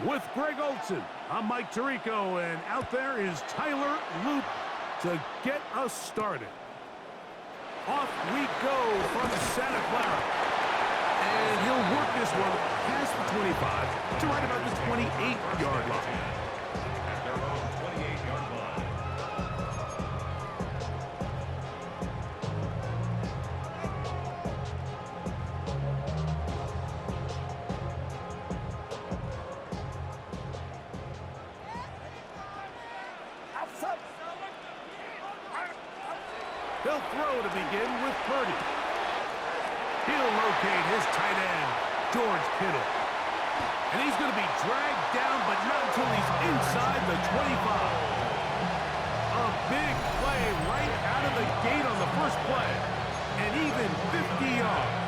With Greg Olson, I'm Mike Tirico, and out there is Tyler Loop to get us started. Off we go from Santa Clara. And he'll work this one past the 25 to right about the 28-yard line. At their own 28-yard line. He'll throw to begin with Purdy. He'll locate his tight end, George Kittle. And he's going to be dragged down, but not until he's inside the 25. A big play right out of the gate on the first play. And even 50 yards.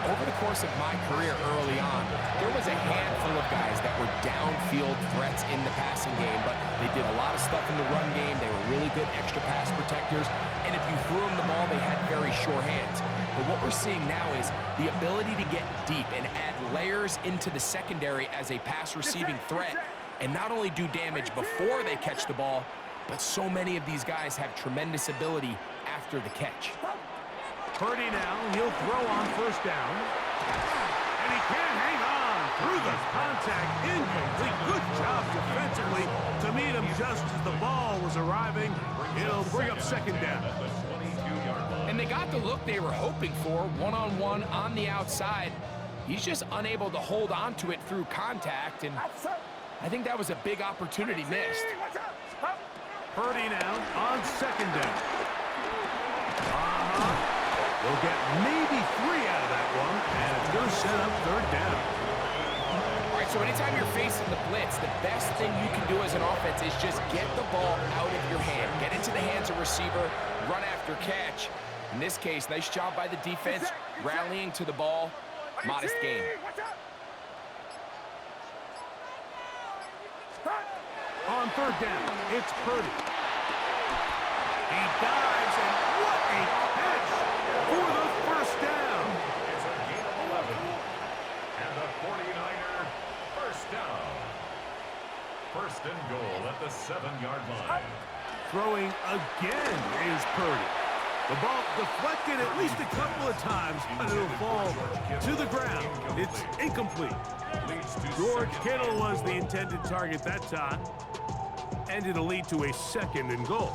Over the course of my career early on, there was a handful of guys that were downfield threats in the passing game, but they did a lot of stuff in the run game. They were really good extra pass protectors, and if you threw them the ball, they had very sure hands. But what we're seeing now is the ability to get deep and add layers into the secondary as a pass receiving threat, and not only do damage before they catch the ball, but so many of these guys have tremendous ability after the catch. Purdy now, he'll throw on first down. And he can't hang on through the contact. Incomplete. Good job defensively to meet him just as the ball was arriving. He'll bring up second down. And they got the look they were hoping for, one-on-one on the outside. He's just unable to hold on to it through contact, and I think that was a big opportunity missed. Purdy now on second down. They'll get maybe 3 out of that one, and it's going to set up third down. All right, so anytime you're facing the blitz, the best thing you can do as an offense is just get the ball out of your hand. Get into the hands of receiver, run after catch. In this case, nice job by the defense, rallying to the ball. Modest gain. On third down, it's Purdy. He dives, and what a catch for the first down. It's a gain of 11. And the 49er first down. First and goal at the 7-yard line. Throwing again is Purdy. The ball deflected at least a couple of times, but it'll fall to the ground. It's incomplete. George Kittle was the intended target that time, and it'll lead to a second and goal.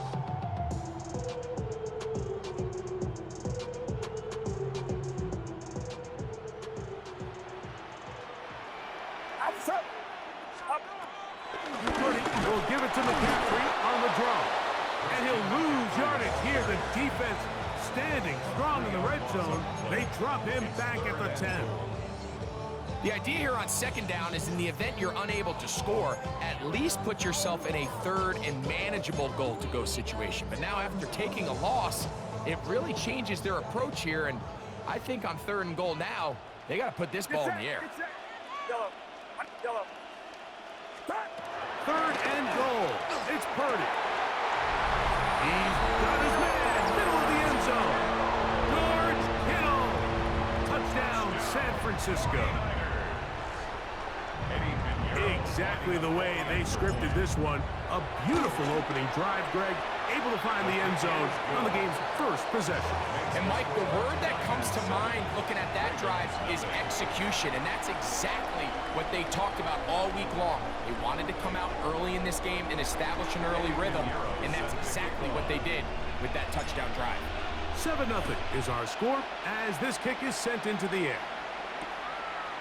Purdy will give it to McCaffrey on the draw. And he'll lose yardage here. The defense standing strong in the red zone. They drop him back at the 10. The idea here on second down is in the event you're unable to score, at least put yourself in a third and manageable goal-to-go situation. But now after taking a loss, it really changes their approach here. And I think on third and goal now, they got to put this ball in the air. Third and goal. It's Purdy. He's got his man, middle of the end zone. George Kittle. Touchdown, San Francisco. Exactly the way they scripted this one. A beautiful opening drive, Greg. Able to find the end zone on the game's first possession. And Mike, the word that comes to mind looking at that drive is execution, and that's exactly what they talked about all week long. They wanted to come out early in this game and establish an early rhythm, and that's exactly what they did with that touchdown drive. 7-0 is our score as this kick is sent into the air.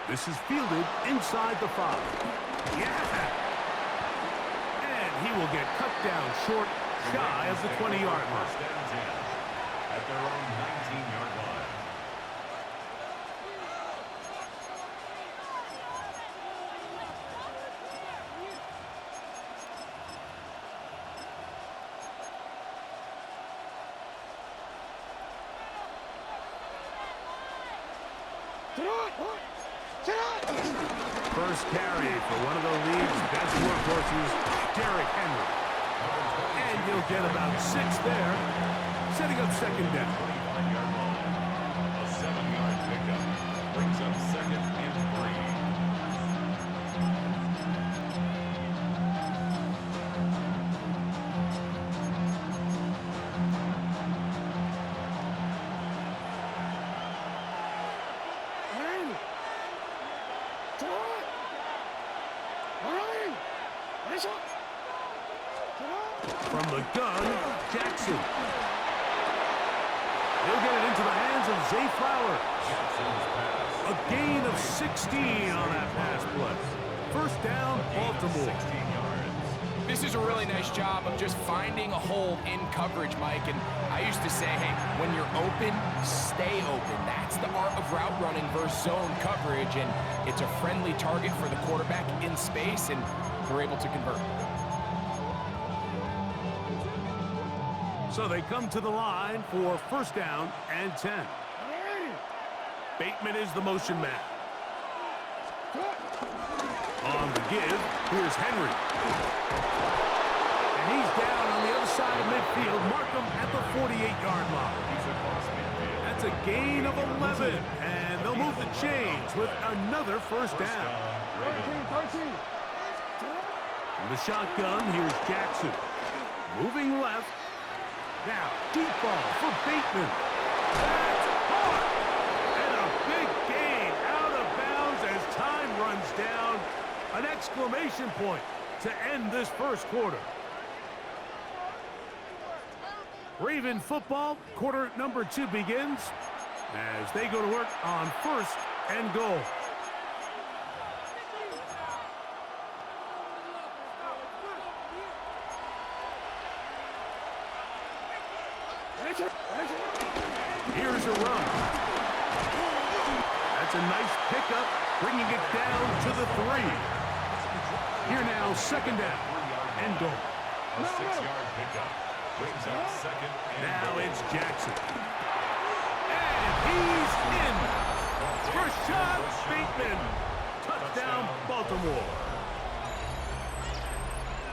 This is fielded inside the 5. Yeah! And he will get cut down short, shy of the 20-yard line. First and 10 at their own 19-yard line. First carry for one of the league's best workhorses, Derrick Henry. And he'll get about 6 there, setting up second down. 25-yard line. A 7-yard pickup brings up second and 3. From the gun, Jackson. He'll get it into the hands of Zay Flowers. A gain of 16 on that pass play. First down, Baltimore. This is a really nice job of just finding a hole in coverage, Mike. And I used to say, hey, when you're open, stay open. That's the art of route running versus zone coverage. And it's a friendly target for the quarterback in space, and they're able to convert. So they come to the line for first down and 10. Bateman is the motion man. On the give, here's Henry. And he's down on the other side of midfield. Mark him at the 48-yard line. That's a gain of 11. And they'll move the chains with another first down. From the shotgun, here's Jackson. Moving left. Now, deep ball for Bateman. That's caught. And a big gain out of bounds as time runs down. An exclamation point to end this first quarter. Raven football, quarter number 2 begins as they go to work on first and goal. Here's a run. That's a nice pickup, bringing it down to the 3. Here now, second down and goal. A 6-yard pickup brings up second and now goal. it's Jackson. And he's in. Rashad Bateman. Touchdown, Baltimore.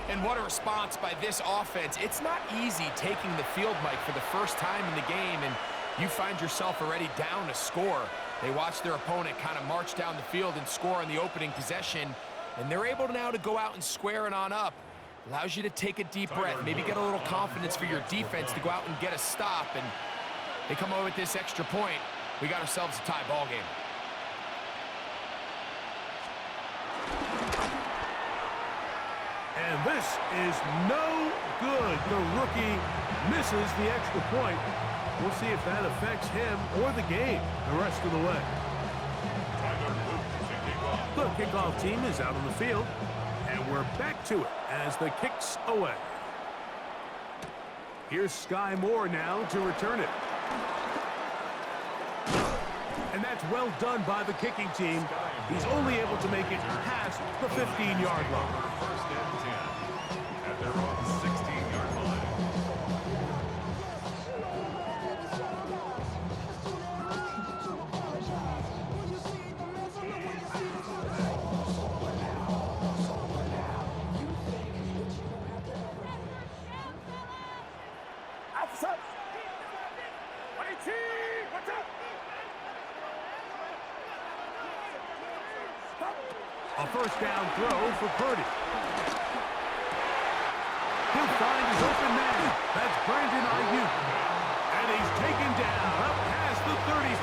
And what a response by this offense. It's not easy taking the field, Mike, for the first time in the game, and you find yourself already down a score. They watch their opponent kind of march down the field and score on the opening possession, and they're able now to go out and square it on up. Allows you to take a deep breath, maybe get a little confidence for your defense to go out and get a stop, and they come away with this extra point. We got ourselves a tie ball game. And this is no good. The rookie misses the extra point. We'll see if that affects him or the game the rest of the way. The kickoff team is out on the field, and we're back to it as the kick's away. Here's Sky Moore now to return it. And that's well done by the kicking team. He's only able to make it past the 15-yard line. First and 10 at their own 16-yard line. A first down throw for Purdy. He'll find his open man. That's Brandon Ayuk. And he's taken down up past the 35.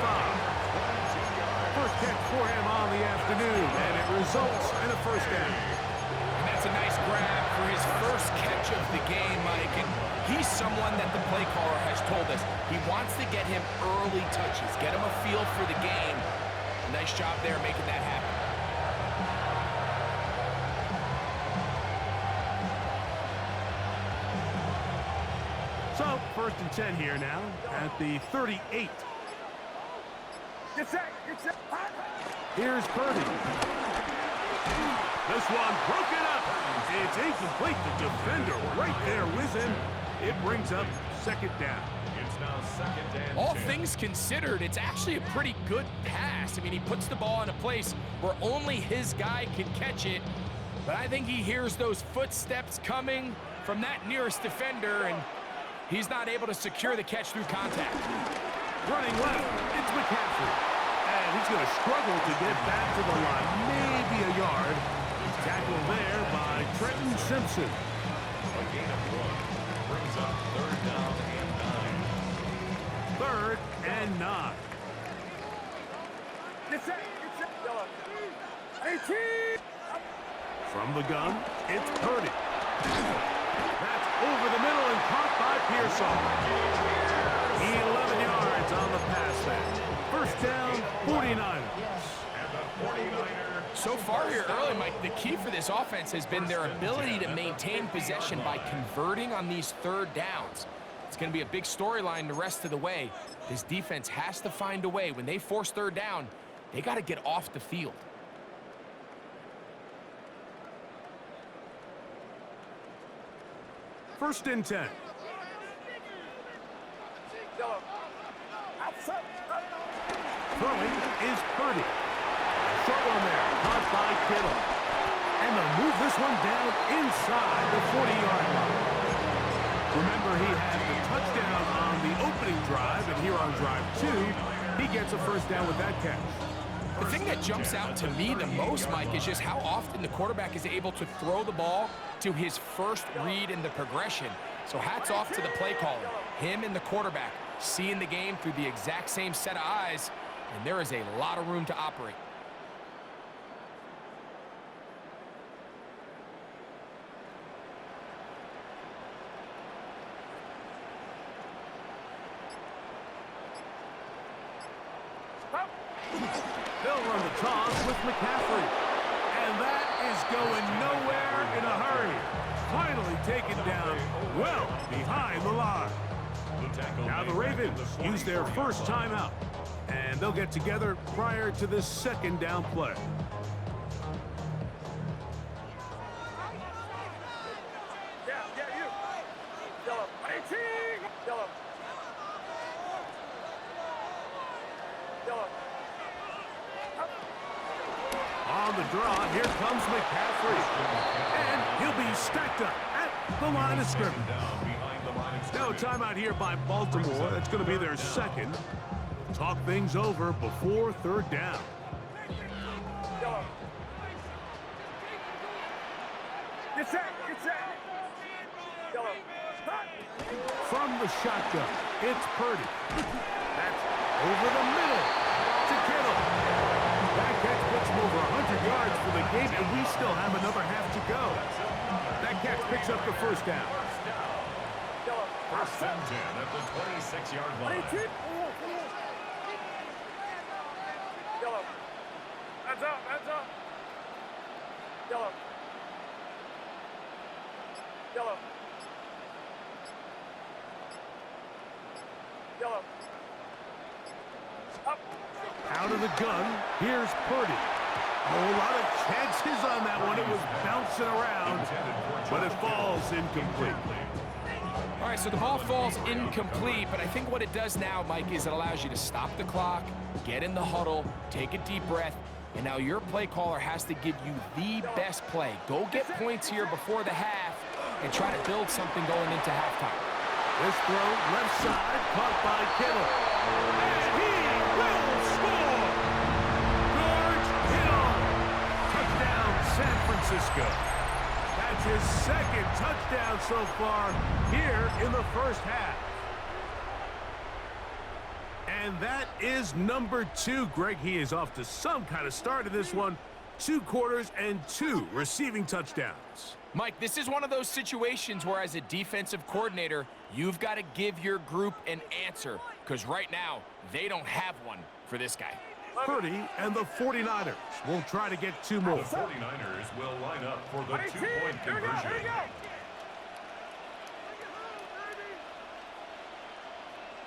First catch for him on the afternoon, and it results in a first down. And that's a nice grab for his first catch of the game, Mike. And he's someone that the play caller has told us he wants to get him early touches, get him a feel for the game. A nice job there making that happen. So, first and 10 here now at the 38. Here's Purdy. This one broken up. It's incomplete. The defender right there with him. It brings up second down. It's now second and All 10. things considered, it's actually a pretty good pass. I mean, he puts the ball in a place where only his guy can catch it. But I think he hears those footsteps coming from that nearest defender, and he's not able to secure the catch through contact. Running left, it's McCaffrey. And he's going to struggle to get back to the line. Maybe a yard. Tackled there by Trenton Simpson. A gain of 1 brings up third down and 9. Third and 9. From the gun, it's Purdy. That's over the middle and caught by Pearsall. 11 yards on the pass there. First down, 49ers. And the 49ers. So far here early, Mike, the key for this offense has been their ability to maintain possession by converting on these third downs. It's going to be a big storyline the rest of the way. This defense has to find a way. When they force third down, they got to get off the field. First and 10. Throwing is Purdy. Short one there, caught by Kittle. And they'll move this one down inside the 40-yard line. Remember, he had the touchdown on the opening drive, and here on drive 2, he gets a first down with that catch. The thing that jumps out to me the most, Mike, is just how often the quarterback is able to throw the ball to his first read in the progression. So hats off to the play caller. Him and the quarterback seeing the game through the exact same set of eyes, and there is a lot of room to operate. They'll run the toss with McCaffrey. And that is going nowhere in a hurry. Finally taken down well behind the line. Now the Ravens use their first timeout. And they'll get together prior to this second down play. On the draw, here comes McCaffrey. And he'll be stacked up at the line of scrimmage. No timeout here by Baltimore. That's going to be their second. Talk things over before third down. From the shotgun, it's Purdy. That's over the middle to Kittle. That catch puts him over 100 yards for the game, and we still have another half to go. That catch picks up the first down. First and 10 at the 26-yard line. Hands up, hands up. Yellow. Yellow. Yellow. Up. Out of the gun, here's Purdy. A lot of chances on that one. It was bouncing around, but it falls incomplete. All right, so the ball falls incomplete, but I think what it does now, Mike, is it allows you to stop the clock, get in the huddle, take a deep breath, and now your play caller has to give you the best play. Go get points here before the half and try to build something going into halftime. This throw, left side, caught by Kittle. And he will score! George Kittle! Touchdown, San Francisco. That's his second touchdown so far here in the first half. And that is number 2. Greg, he is off to some kind of start in this one. 2 quarters and 2 receiving touchdowns. Mike, this is one of those situations where as a defensive coordinator, you've got to give your group an answer, because right now, they don't have one for this guy. Purdy and the 49ers will try to get 2 more. The 49ers will line up for the 2-point conversion.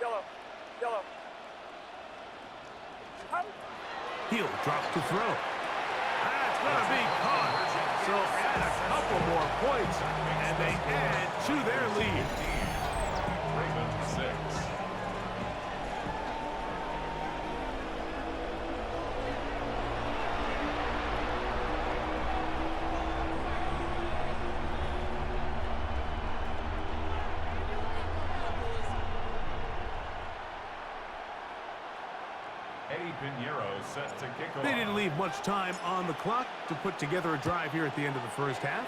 Yellow. Yellow. He'll drop to throw. That's going to be caught. So add a couple more points, and they add to their lead. Ravens 6. Set to kick off. They didn't leave much time on the clock to put together a drive here at the end of the first half.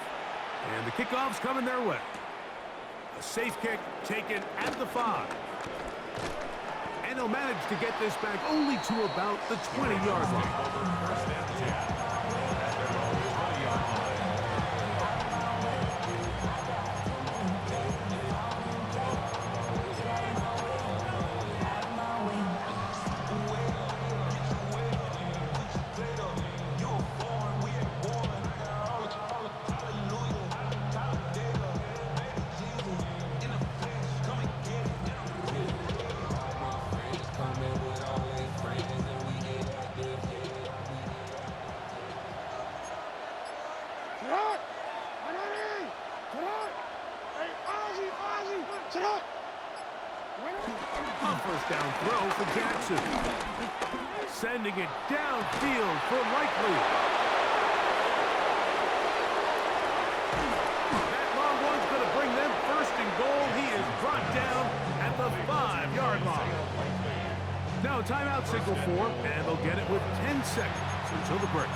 And the kickoff's coming their way. A safe kick taken at the 5. And he'll manage to get this back only to about the 20-yard line. First and 10. At their own 20-yard line. A first down throw for Jackson. Sending it downfield for Likely. That long one's going to bring them first and goal. He is brought down at the 5-yard line. Now timeout signal for, and they'll get it with 10 seconds until the break.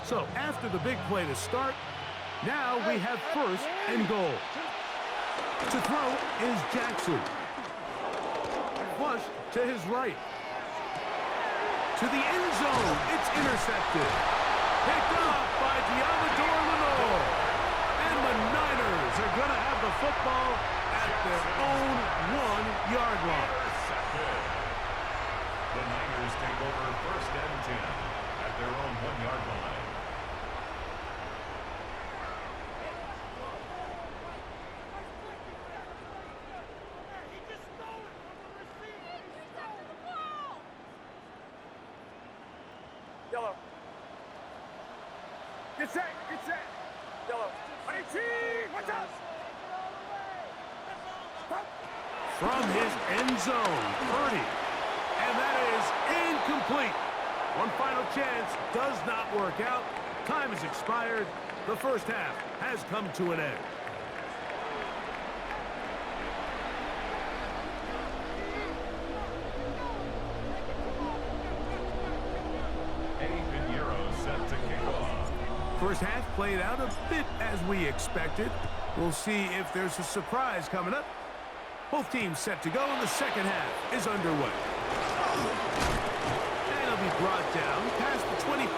So after the big play to start, now we have first and goal. To throw is Jackson. Flush to his right. To the end zone, it's intercepted. Picked off by Diamador Lenore. And the Niners are going to have the football at their own 1-yard line. The Niners take over first and 10 at their own 1-yard line. Yellow. Get set, get set. Yellow. 18, watch out. From his end zone, Purdy. And that is incomplete. One final chance does not work out. Time has expired. The first half has come to an end. First half played out a bit as we expected. We'll see if there's a surprise coming up. Both teams set to go, and the second half is underway. And he'll be brought down past the 25.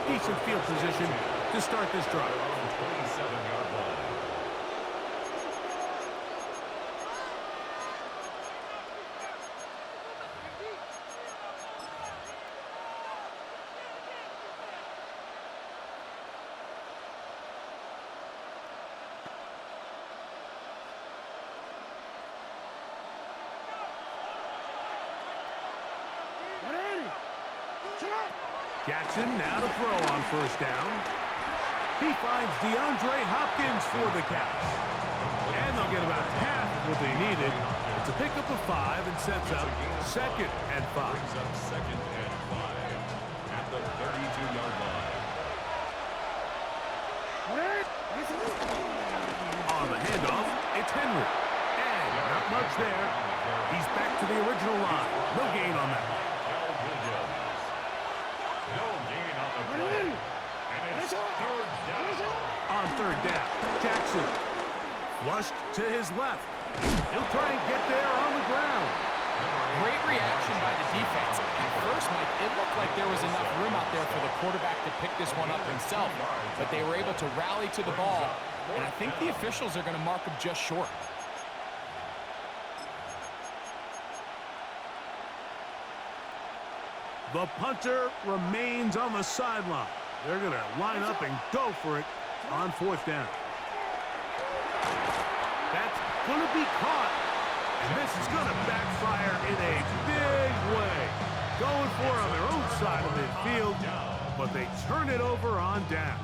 Decent field position to start this drive. 27-yard line. Jackson now to throw on first down. He finds DeAndre Hopkins for the catch. And they'll get about half of what they needed. It's a pickup of 5 and sets up second and 5. Brings up second and 5 at the 32-yard line. On the handoff, it's Henry. And not much there. He's back to the original line. No gain on that. On third down, Jackson flushed to his left. He'll try and get there on the ground. Great reaction by the defense. At first, Mike, it looked like there was enough room out there for the quarterback to pick this one up himself, but they were able to rally to the ball, and I think the officials are going to mark him just short. The punter remains on the sideline. They're going to line up and go for it on fourth down. That's going to be caught. And this is going to backfire in a big way. Going for it on their own side of midfield, but they turn it over on downs.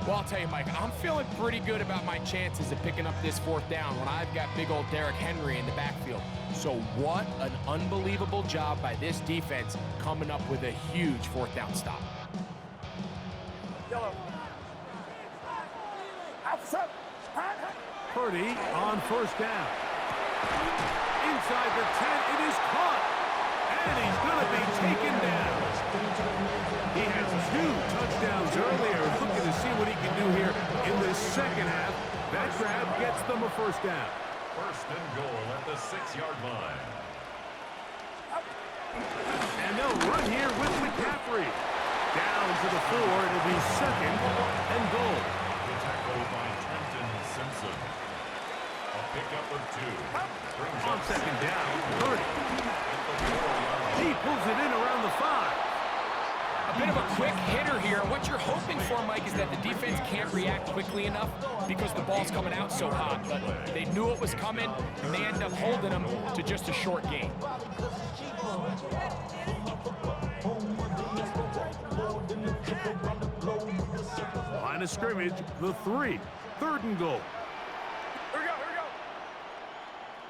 Well, I'll tell you, Mike, I'm feeling pretty good about my chances of picking up this fourth down when I've got big old Derrick Henry in the backfield. So what an unbelievable job by this defense coming up with a huge fourth down stop. Yellow. Outside. Purdy on first down. Inside the 10, it is caught. And he's going to be taken down. He has 2 touchdowns earlier. Looking to see what he can do here in the second half. That grab gets them a first down. First and goal at the 6-yard line. And they'll run here with McCaffrey. Down to the 4. It'll be second and goal. The tackle by Trenton Simpson. A pickup of 2. Brings On up second down, Purdy. at the 4-yard line. He pulls it in around the 5. A bit of a quick hitter here. And what you're hoping for, Mike, is that the defense can't react quickly enough because the ball's coming out so hot. But they knew it was coming, and they end up holding them to just a short gain. Line of scrimmage, the 3. 3rd and goal. Here we go, here we go.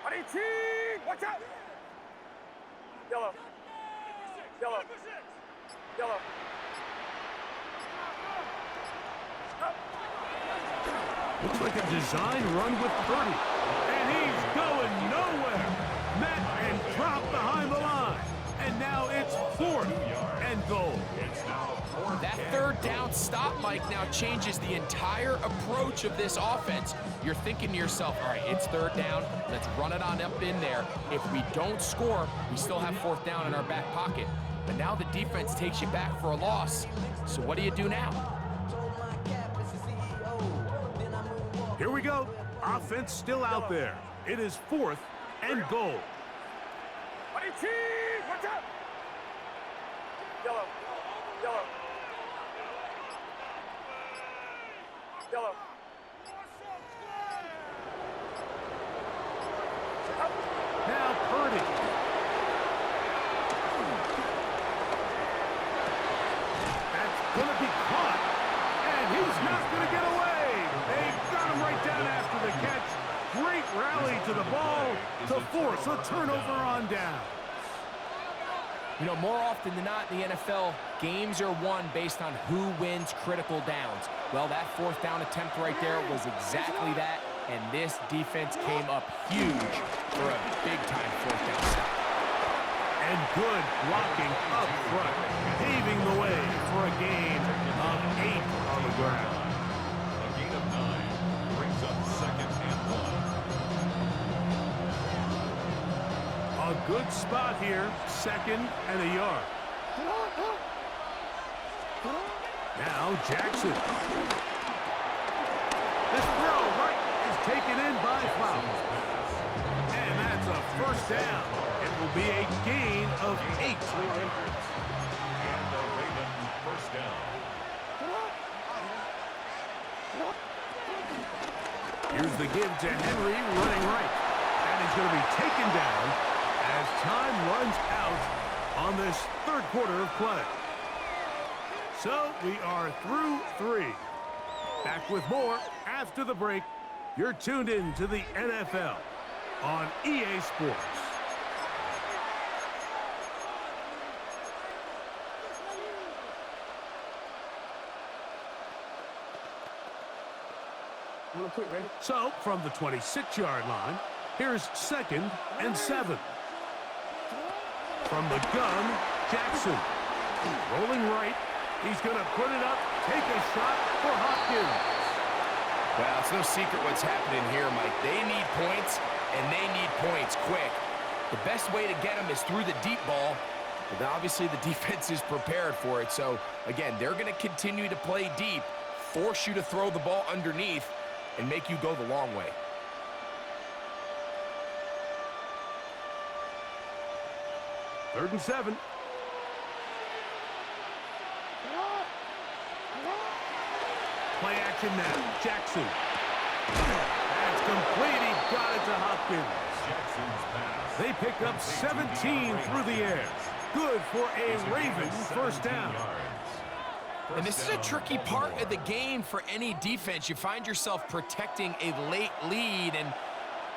Honey team, watch out. Yellow. Yellow. Yellow. Looks like a design run with Purdy. And he's going nowhere. Met and dropped behind the line. And now it's 4th and goal. That 3rd down stop, Mike, now changes the entire approach of this offense. You're thinking to yourself, all right, it's 3rd down. Let's run it on up in there. If we don't score, we still have 4th down in our back pocket. But now the defense takes you back for a loss. So what do you do now? Here we go. Offense still out there. It is 4th and goal. Honey team, watch out. Yellow. Yellow. Yellow. Now Purdy. That's going to be caught. And he's not going to get away. They got him right down after the catch. Great rally to the ball to force a turnover on down. You know, more often than not in the NFL, games are won based on who wins critical downs. Well, that 4th down attempt right there was exactly that, and this defense came up huge for a big-time 4th down stop. And good blocking up front, paving the way for a gain of 8 on the ground. A gain of 9 brings up 2nd and 1. A good spot here, 2nd and a yard. Now Jackson. This throw right is taken in by Flowers. And that's a 1st down. It will be a gain of 8. And the Raven 1st down. Here's the give to Henry running right. And he's going to be taken down as time runs out on this 3rd quarter of play. So we are through 3. Back with more after the break. You're tuned in to the NFL on EA Sports. So from the 26-yard line, here's 2nd and 7. From the gun, Jackson. Rolling right. He's going to put it up, take a shot for Hopkins. Well, it's no secret what's happening here, Mike. They need points, and they need points quick. The best way to get them is through the deep ball, but obviously the defense is prepared for it. So, again, they're going to continue to play deep, force you to throw the ball underneath, and make you go the long way. Third and 7. Play action now. Jackson. That's complete. He got it to Hopkins. Jackson's pass. They pick up 17 through the air. Good for a Ravens 1st down. And this is a tricky part of the game for any defense. You find yourself protecting a late lead, and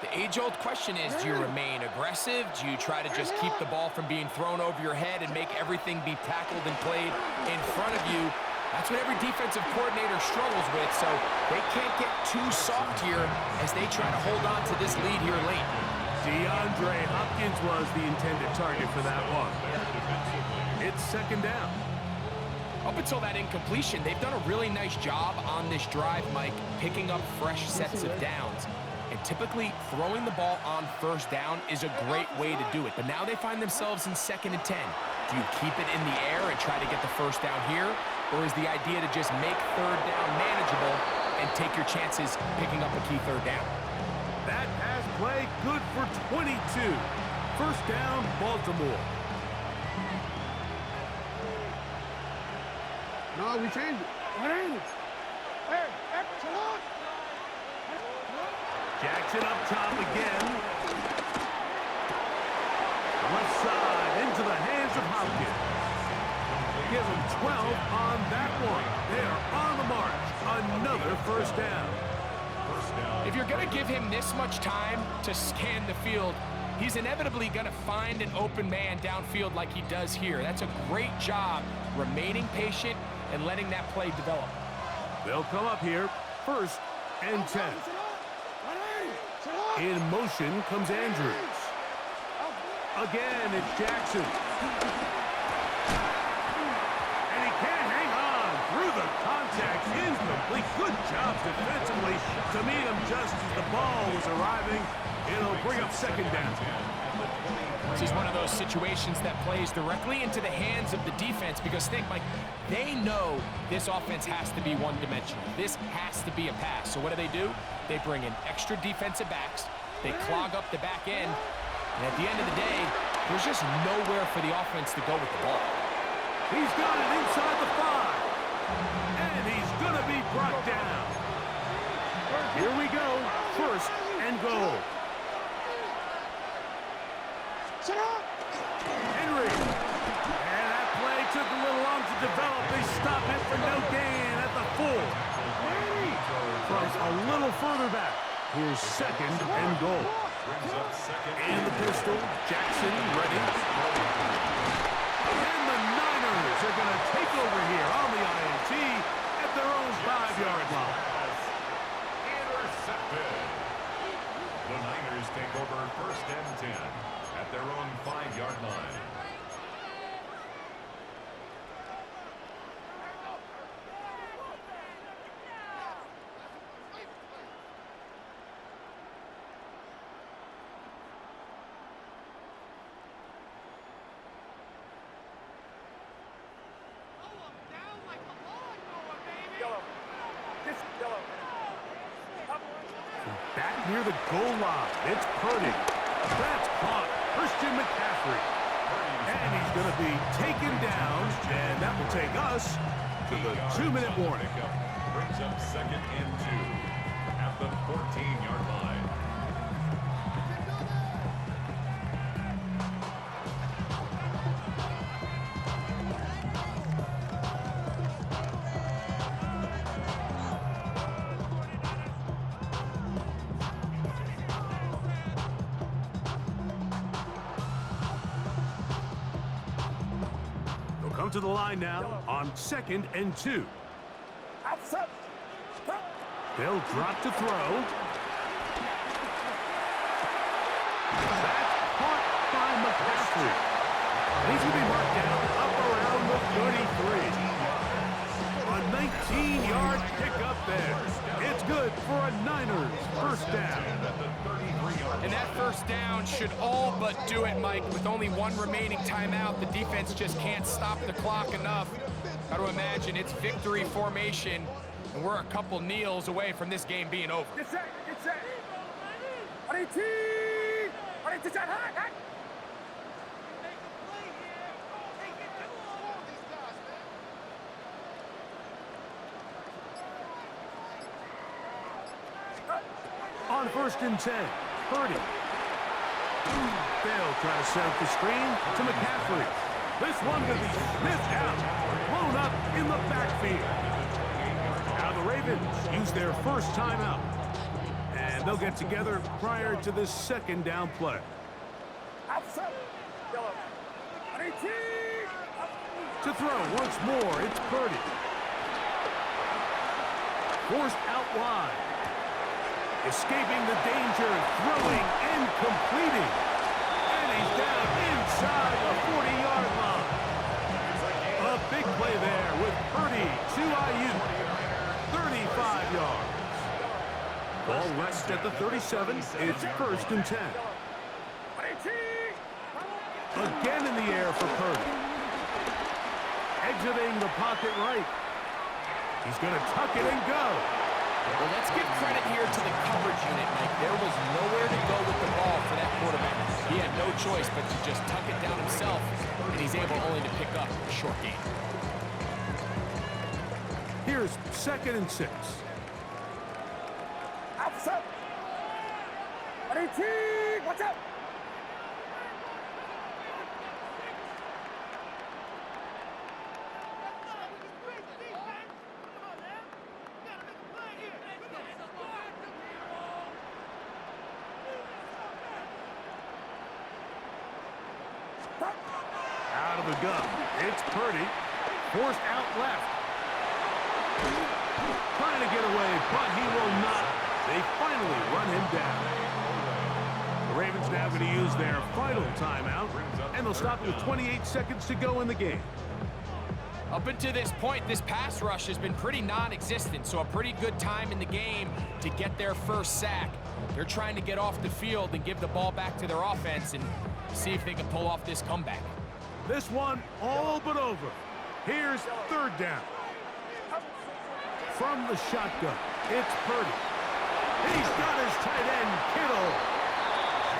the age-old question is, do you remain aggressive? Do you try to just keep the ball from being thrown over your head and make everything be tackled and played in front of you? That's what every defensive coordinator struggles with, so they can't get too soft here as they try to hold on to this lead here late. DeAndre Hopkins was the intended target for that one. It's 2nd down. Up until that incompletion, they've done a really nice job on this drive, Mike, picking up fresh sets of downs. And typically, throwing the ball on 1st down is a great way to do it. But now they find themselves in 2nd and 10. Do you keep it in the air and try to get the 1st down here? Or is the idea to just make 3rd down manageable and take your chances picking up a key 3rd down? That pass play good for 22. 1st down, Baltimore. No, we changed it. Jackson up top again. Left side into the hands of Hopkins. Give him 12 on that one. They are on the march. Another first down. If you're going to give him this much time to scan the field, he's inevitably going to find an open man downfield like he does here. That's a great job remaining patient and letting that play develop. They'll come up here, 1st and 10. In motion comes Andrews. Again, it's Jackson. And he can't hang on through the contact. Incomplete. Good job defensively to meet him just as the ball was arriving. It'll bring up 2nd down. This is one of those situations that plays directly into the hands of the defense because think, Mike, they know this offense has to be one-dimensional. This has to be a pass. So what do? They bring in extra defensive backs. They clog up the back end. And at the end of the day, there's just nowhere for the offense to go with the ball. He's got it inside the 5. And he's going to be brought down. Here we go. 1st and goal. Henry. And that play took a little long to develop. They stop it for no gain at the 4. From a little further back. Here's 2nd and goal. And the pistol. Jackson ready. And the Niners are going to take over here on the INT at their own 5-yard line. Intercepted. The Niners take over 1st and 10 at their own 5-yard line. Back near the goal line, it's Purdy. That's caught. Christian McCaffrey. And he's going to be taken down, and that will take us to the 2-minute warning. Brings up 2nd and 2 at the 14-yard line. Come to the line now on 2nd and 2. They'll drop to throw. That's caught by McCaffrey. And he's going to be marked down up around the 33. A 19-yard pickup there. It's good for a Niners 1st down. And that 1st down should all but do it, Mike. With only 1 remaining timeout, the defense just can't stop the clock enough. Got to imagine it's victory formation, and we're a couple kneels away from this game being over. Get set. On 1st and 10, Purdy. They'll try to set up the screen to McCaffrey. This one going to be sniffed out, blown up in the backfield. Now the Ravens use their 1st timeout. And they'll get together prior to this 2nd down play. To throw once more, it's Purdy. Forced out wide. Escaping the danger, throwing and completing. And he's down inside the 40-yard line. A big play there with Purdy to Ayuk. 35 yards. Ball rests at the 37. It's 1st and 10. Again in the air for Purdy. Exiting the pocket right. He's going to tuck it and go. Well, let's give credit here to the coverage unit, Mike. There was nowhere to go with the ball for that quarterback. He had no choice but to just tuck it down himself, and he's able only to pick up a short gain. Here's 2nd and 6. Outside. Ready, team. Watch out. Out of the gun. It's Purdy. Forced out left. Trying to get away, but he will not. They finally run him down. The Ravens now going to use their final timeout, and they'll stop with 28 seconds to go in the game. Up until this point, this pass rush has been pretty non-existent, so a pretty good time in the game to get their first sack. They're trying to get off the field and give the ball back to their offense and see if they can pull off this comeback. This one all but over. Here's 3rd down. From the shotgun, it's Purdy. He's got his tight end, Kittle.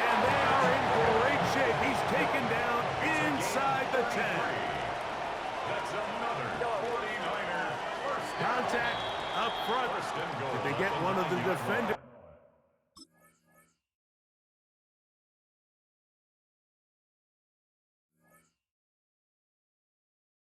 And they are in great shape. He's taken down inside the 10. That's another 49er. First down. Contact up front. First and goal. Did they get one of the defenders?